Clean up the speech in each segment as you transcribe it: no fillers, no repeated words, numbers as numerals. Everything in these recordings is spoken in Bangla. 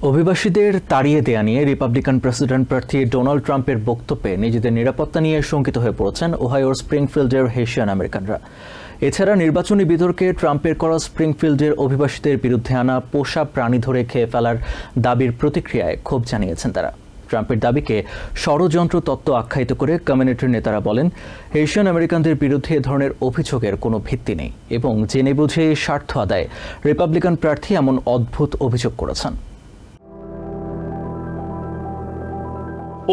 অভিবাসীদের তাড়িয়ে দেয়া নিয়ে রিপাবলিকান প্রেসিডেন্ট প্রার্থী ডোনাল্ড ট্রাম্পের বক্তব্যে নিজেদের নিরাপত্তা নিয়ে শঙ্কিত হয়ে পড়েছেন ওহাইওর স্প্রিংফিল্ডের হেইশিয়ান আমেরিকানরা। এছাড়া নির্বাচনী বিতর্কে ট্রাম্পের করা স্প্রিংফিল্ডের অভিবাসীদের বিরুদ্ধে আনা পোষা প্রাণী ধরে খেয়ে ফেলার দাবির প্রতিক্রিয়ায় ক্ষোভ জানিয়েছেন তারা। ট্রাম্পের দাবিকে ষড়যন্ত্র তত্ত্ব আখ্যায়িত করে কমিউনিটির নেতারা বলেন, হেইশিয়ান আমেরিকানদের বিরুদ্ধে এ ধরনের অভিযোগের কোনো ভিত্তি নেই এবং জেনে বুঝে স্বার্থ আদায়ে রিপাবলিকান প্রার্থী এমন অদ্ভুত অভিযোগ করেছেন।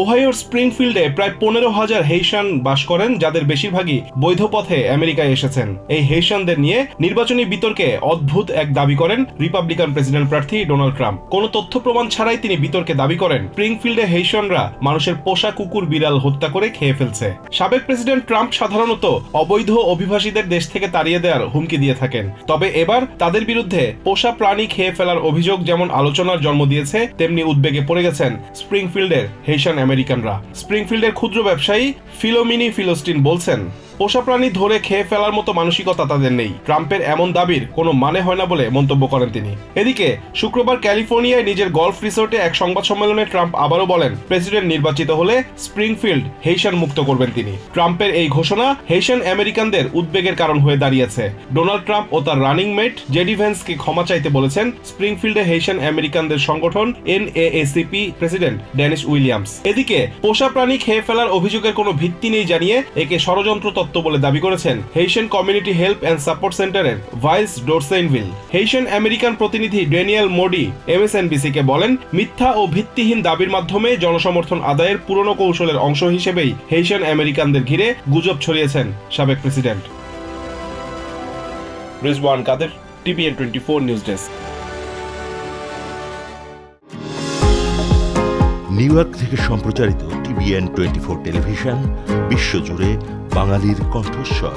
ওহাইওর স্প্রিংফিল্ডে প্রায় 15,000 হেইশিয়ান বাস করেন, যাদের বেশিরভাগই বৈধ পথে আমেরিকায় এসেছেন। এই হেইশিয়ানদের নিয়ে নির্বাচনী বিতর্কে অদ্ভুত এক দাবি করেন রিপাবলিকান প্রেসিডেন্ট প্রার্থী ডোনাল্ড ট্রাম্প। কোনো তথ্য প্রমাণ ছাড়াই তিনি বিতর্কে দাবি করেন, স্প্রিংফিল্ডে হেইশিয়ানরা মানুষের পোষা কুকুর বিড়াল হত্যা করে খেয়ে ফেলছে। সাবেক প্রেসিডেন্ট ট্রাম্প সাধারণত অবৈধ অভিবাসীদের দেশ থেকে তাড়িয়ে দেওয়ার হুমকি দিয়ে থাকেন, তবে এবার তাদের বিরুদ্ধে পোষা প্রাণী খেয়ে ফেলার অভিযোগ যেমন আলোচনার জন্ম দিয়েছে, তেমনি উদ্বেগে পড়ে গেছেন স্প্রিংফিল্ডের হেইশিয়ান আমেরিকানরা। স্প্রিংফিল্ডের ক্ষুদ্র ব্যবসায়ী ফিলোমিনি ফিলোস্টিন বলছেন, পোষা প্রাণী ধরে খেয়ে ফেলার মতো মানসিকতা তাদের নেই। ট্রাম্পের এমন দাবির কোনো মানে হয় না বলে মন্তব্য করেন তিনি। এদিকে শুক্রবার ক্যালিফোর্নিয়ায় নিজের গলফ রিসোর্টে এক সংবাদ সম্মেলনে ট্রাম্প আবারও বলেন, প্রেসিডেন্ট নির্বাচিত হলে স্প্রিংফিল্ড হেইশিয়ান মুক্ত করবেন তিনি। ট্রাম্পের এই ঘোষণা হেইশিয়ান আমেরিকানদের উদ্বেগের কারণ হয়ে দাঁড়িয়েছে। ডোনাল্ড ট্রাম্প ও তার রানিং মেট জেডি ভেন্সকে ক্ষমা চাইতে বলেছেন স্প্রিংফিল্ডে হেইশিয়ান আমেরিকানদের সংগঠন NAACP প্রেসিডেন্ট ডেনিস উইলিয়ামস। এদিকে পোষা প্রাণী খেয়ে ফেলার অভিযোগের কোনো ভিত্তি নেই জানিয়ে একে ষড়যন্ত্র বলে দাবি করেছেন হেইশিয়ান কমিউনিটি হেল্প অ্যান্ড সাপোর্ট সেন্টারের ভাইস ডোরসেইনভিল। হেইশিয়ান আমেরিকান প্রতিনিধি ড্যানিয়েল মোডি MSNBC কে বলেন, মিথ্যা ও ভিত্তিহীন দাবির মাধ্যমে জনসমর্থন আদায়ের পুরনো কৌশলের অংশ হিসেবেই হেইশিয়ান আমেরিকানদের ঘিরে গুজব ছড়িয়েছেন সাবেক প্রেসিডেন্ট। রিজওয়ান কাদের, TVN 24 news desk. New York থেকে সম্প্রচারিত TVN 24 টেলিভিশন বিশ্বজুড়ে বাঙালির কণ্ঠস্বর।